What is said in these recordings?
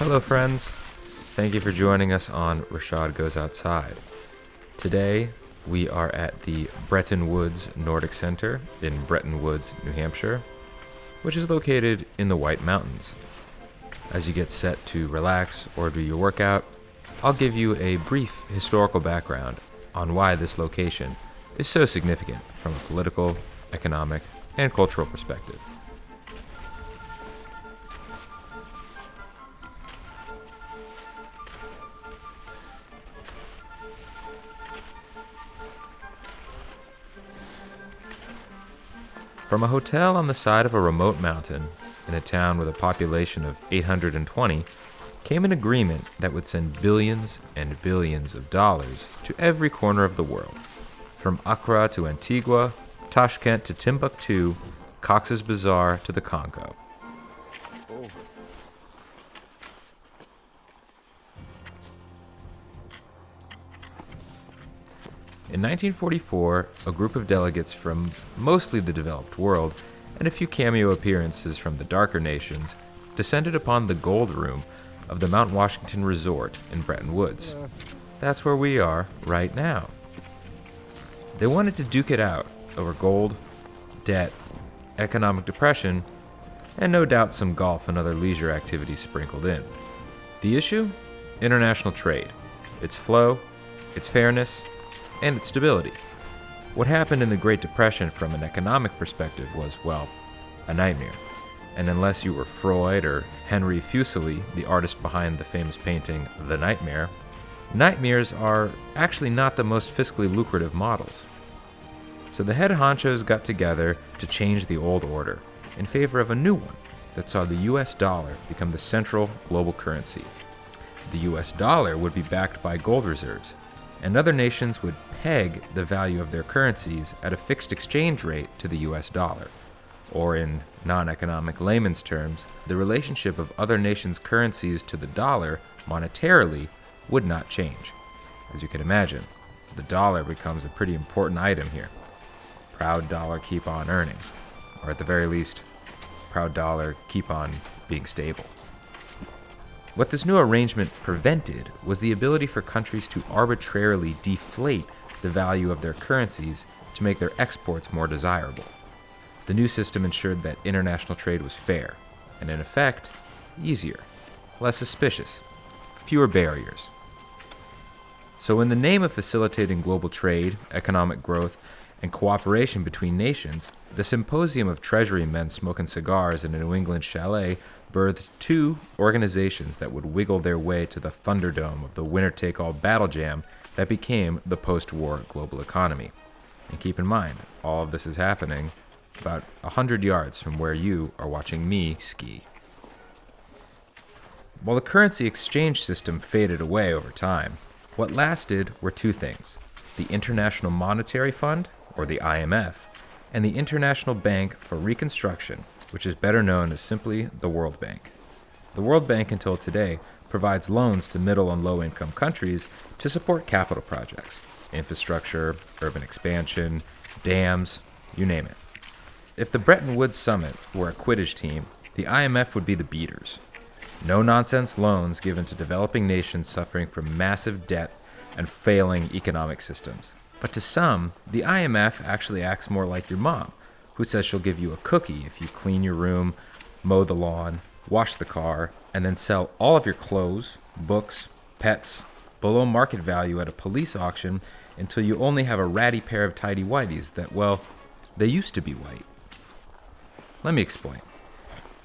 Hello friends, thank you for joining us on Rashad Goes Outside. Today we are at the Bretton Woods Nordic Center in Bretton Woods, New Hampshire, which is located in the White Mountains. As you get set to relax or do your workout, I'll give you a brief historical background on why this location is so significant from a political, economic, and cultural perspective. From a hotel on the side of a remote mountain in a town with a population of 820 came an agreement that would send billions and billions of dollars to every corner of the world. From Accra to Antigua, Tashkent to Timbuktu, Cox's Bazar to the Congo. In 1944, a group of delegates from mostly the developed world and a few cameo appearances from the darker nations descended upon the gold room of the Mount Washington Resort in Bretton Woods. That's where we are right now. They wanted to duke it out over gold, debt, economic depression, and no doubt some golf and other leisure activities sprinkled in. The issue? International trade. Its flow, its fairness, and its stability. What happened in the Great Depression from an economic perspective was, well, a nightmare. And unless you were Freud or Henry Fuseli, the artist behind the famous painting The Nightmare, nightmares are actually not the most fiscally lucrative models. So the head honchos got together to change the old order in favor of a new one that saw the US dollar become the central global currency. The US dollar would be backed by gold reserves, and other nations would peg the value of their currencies at a fixed exchange rate to the US dollar. Or in non-economic layman's terms, the relationship of other nations' currencies to the dollar monetarily would not change. As you can imagine, the dollar becomes a pretty important item here. Proud dollar keep on earning, or at the very least, proud dollar keep on being stable. What this new arrangement prevented was the ability for countries to arbitrarily deflate the value of their currencies to make their exports more desirable. The new system ensured that international trade was fair, and in effect, easier, less suspicious, fewer barriers. So in the name of facilitating global trade, economic growth, and cooperation between nations, the symposium of treasury men smoking cigars in a New England chalet birthed two organizations that would wiggle their way to the thunderdome of the winner-take-all battle jam that became the post-war global economy. And keep in mind, all of this is happening about 100 yards from where you are watching me ski. While the currency exchange system faded away over time, what lasted were two things: the International Monetary Fund, or the IMF, and the International Bank for Reconstruction, which is better known as simply the World Bank. The World Bank until today provides loans to middle and low-income countries to support capital projects, infrastructure, urban expansion, dams, you name it. If the Bretton Woods Summit were a Quidditch team, the IMF would be the beaters. No-nonsense loans given to developing nations suffering from massive debt and failing economic systems. But to some, the IMF actually acts more like your mom, who says she'll give you a cookie if you clean your room, mow the lawn, wash the car, and then sell all of your clothes, books, pets, below market value at a police auction until you only have a ratty pair of tighty-whities that, well, they used to be white. Let me explain.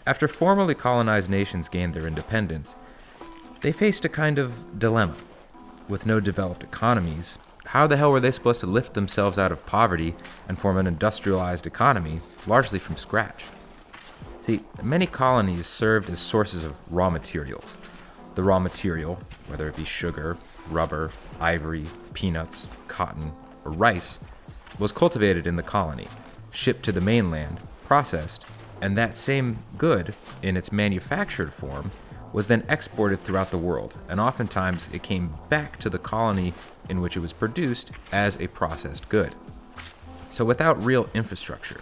After formerly colonized nations gained their independence, they faced a kind of dilemma. With no developed economies, how the hell were they supposed to lift themselves out of poverty and form an industrialized economy, largely from scratch? See, many colonies served as sources of raw materials. The raw material, whether it be sugar, rubber, ivory, peanuts, cotton, or rice, was cultivated in the colony, shipped to the mainland, processed, and that same good, in its manufactured form, was then exported throughout the world, and oftentimes it came back to the colony in which it was produced as a processed good. So without real infrastructure,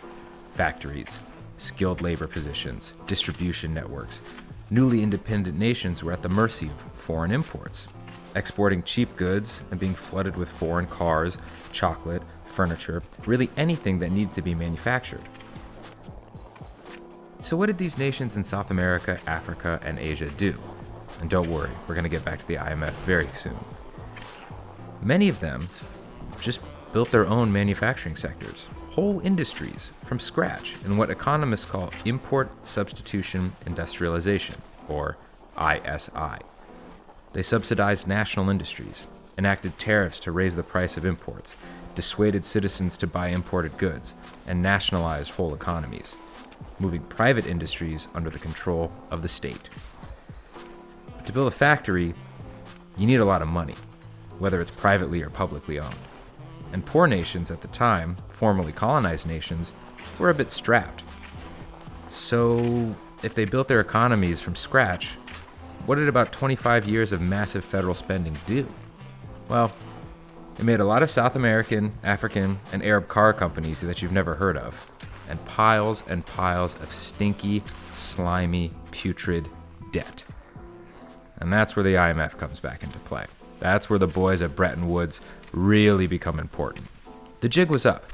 factories, skilled labor positions, distribution networks, Newly independent nations were at the mercy of foreign imports, exporting cheap goods and being flooded with foreign cars, chocolate, furniture, really anything that needed to be manufactured. So what did these nations in South America, Africa, and Asia do? And don't worry, we're going to get back to the IMF very soon. Many of them just built their own manufacturing sectors, whole industries, from scratch in what economists call import substitution industrialization, or ISI. They subsidized national industries, enacted tariffs to raise the price of imports, dissuaded citizens to buy imported goods, and nationalized whole economies, moving private industries under the control of the state. But to build a factory, you need a lot of money, whether it's privately or publicly owned. And poor nations at the time, formerly colonized nations, were a bit strapped. So if they built their economies from scratch, what did about 25 years of massive federal spending do? Well, it made a lot of South American, African, and Arab car companies that you've never heard of, and piles of stinky, slimy, putrid debt. And that's where the IMF comes back into play. That's where the boys at Bretton Woods really become important. The jig was up.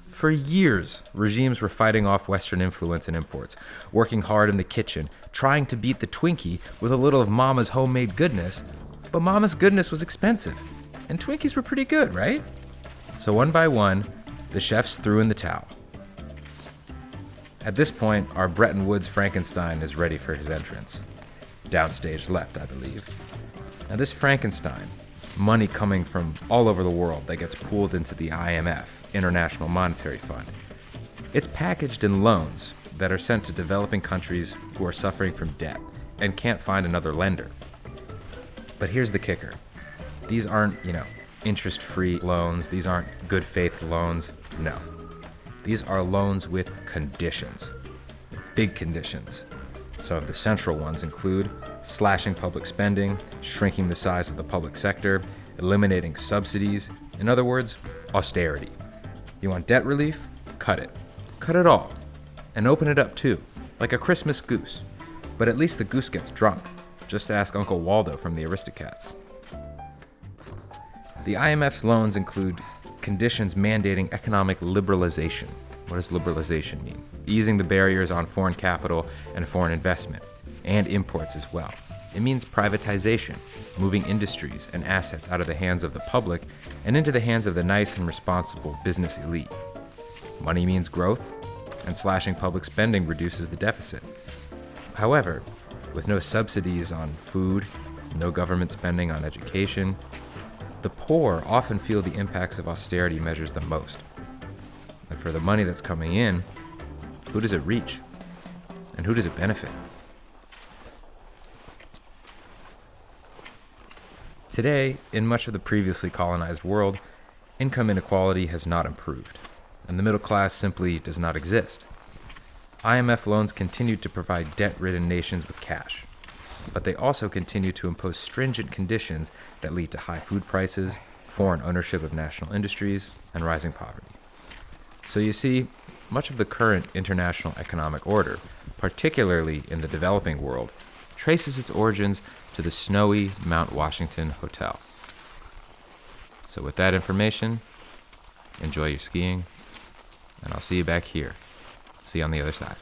For years, regimes were fighting off Western influence and imports, working hard in the kitchen, trying to beat the Twinkie with a little of Mama's homemade goodness, but Mama's goodness was expensive, and Twinkies were pretty good, right? So one by one, the chefs threw in the towel. At this point, our Bretton Woods Frankenstein is ready for his entrance. Downstage left, I believe. Now this Frankenstein, money coming from all over the world that gets pooled into the IMF, International Monetary Fund. It's packaged in loans that are sent to developing countries who are suffering from debt and can't find another lender. But here's the kicker. These aren't, interest-free loans. These aren't good faith loans. No. These are loans with conditions. Big conditions. Some of the central ones include slashing public spending, shrinking the size of the public sector, eliminating subsidies. In other words, austerity. You want debt relief? Cut it. Cut it all. And open it up too, like a Christmas goose. But at least the goose gets drunk. Just ask Uncle Waldo from the Aristocats. The IMF's loans include conditions mandating economic liberalization. What does liberalization mean? Easing the barriers on foreign capital and foreign investment, and imports as well. It means privatization, moving industries and assets out of the hands of the public and into the hands of the nice and responsible business elite. Money means growth, and slashing public spending reduces the deficit. However, with no subsidies on food, no government spending on education, the poor often feel the impacts of austerity measures the most. And for the money that's coming in, who does it reach? And who does it benefit? Today, in much of the previously colonized world, income inequality has not improved, and the middle class simply does not exist. IMF loans continue to provide debt-ridden nations with cash, but they also continue to impose stringent conditions that lead to high food prices, foreign ownership of national industries, and rising poverty. So you see, much of the current international economic order, particularly in the developing world, traces its origins to the snowy Mount Washington Hotel. So with that information, enjoy your skiing, and I'll see you back here. See you on the other side.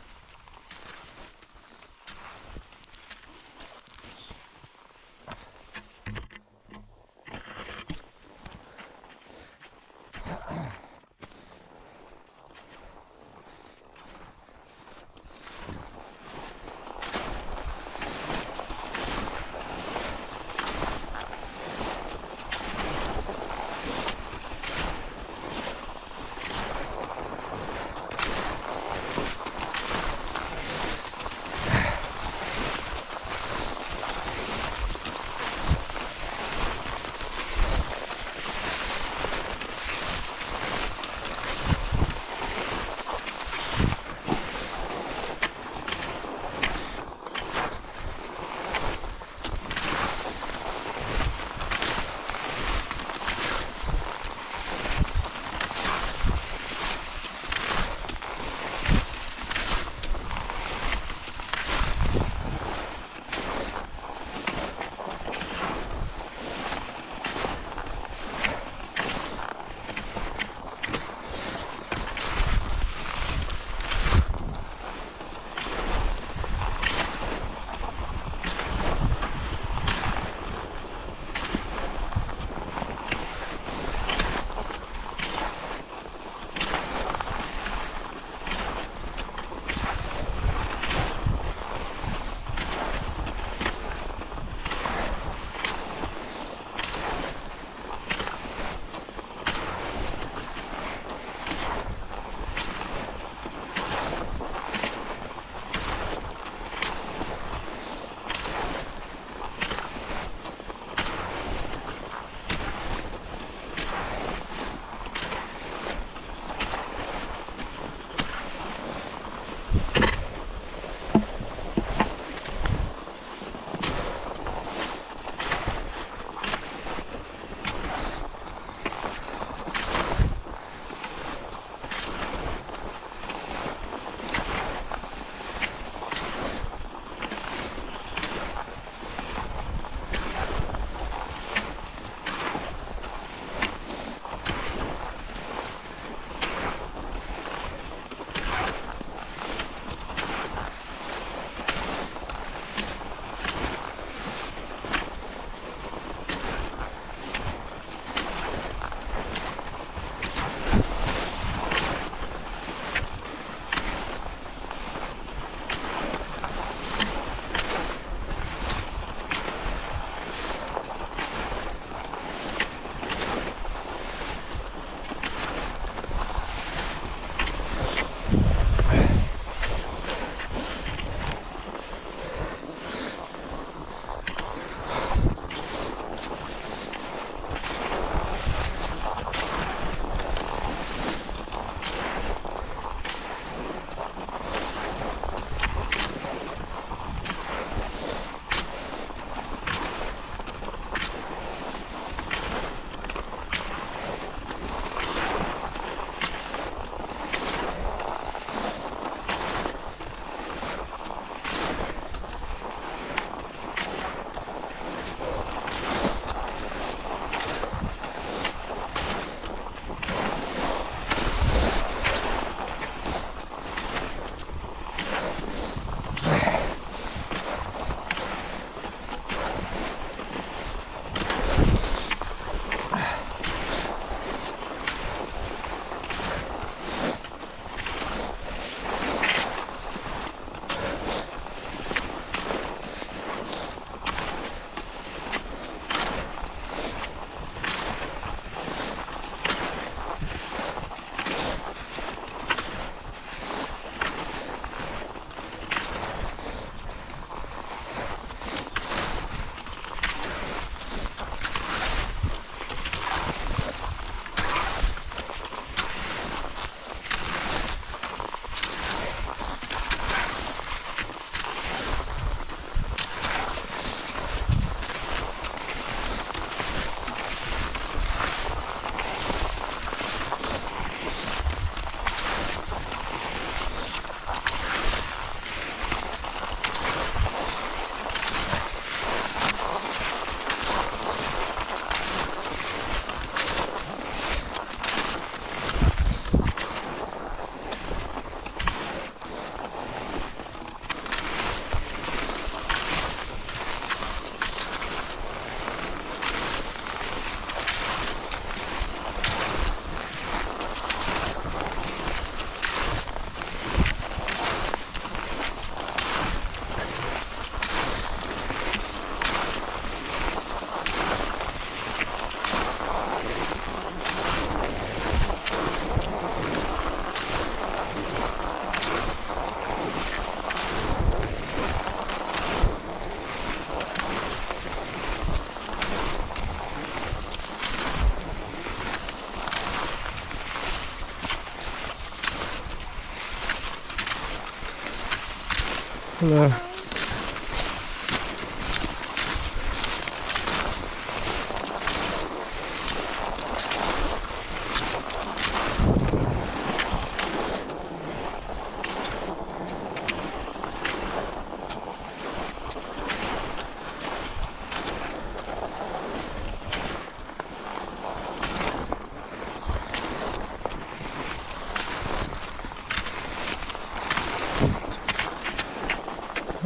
Hello.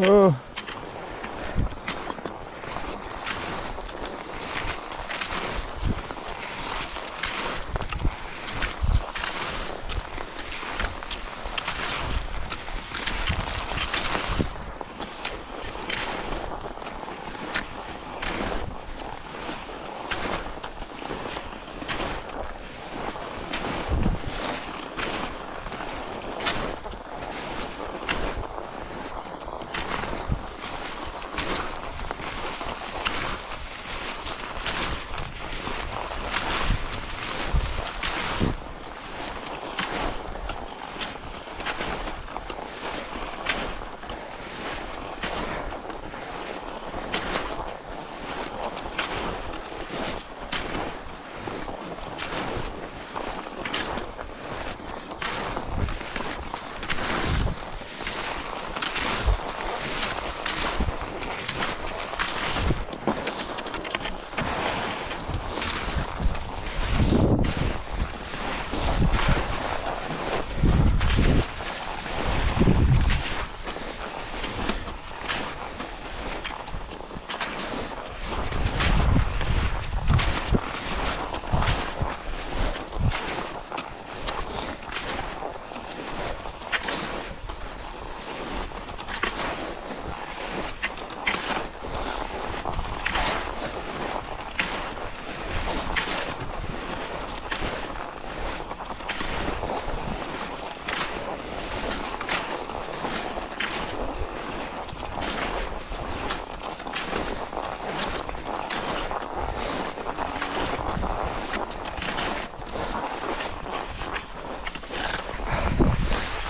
Oh.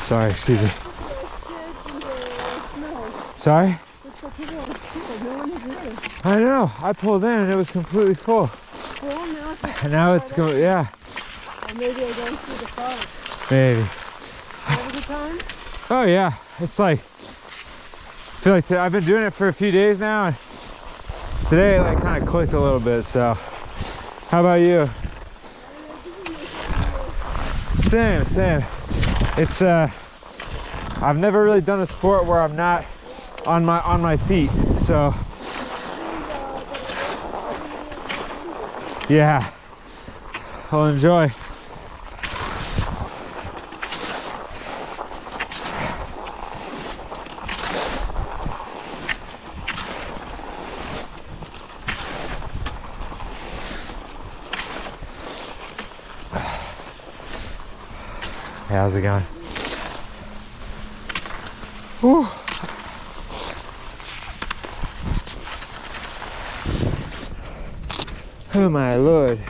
Sorry, excuse me. Sorry? I know. I pulled in and it was completely full. And now it's going, yeah. Or maybe I don't see the fog. Maybe. Have a good time? Oh yeah. It's like, I feel like I've been doing it for a few days now, and today it like kind of clicked a little bit. So, how about you? Same. It's I've never really done a sport where I'm not on my feet, so yeah, I'll enjoy. Hey, how's it going? Whew. Oh my lord.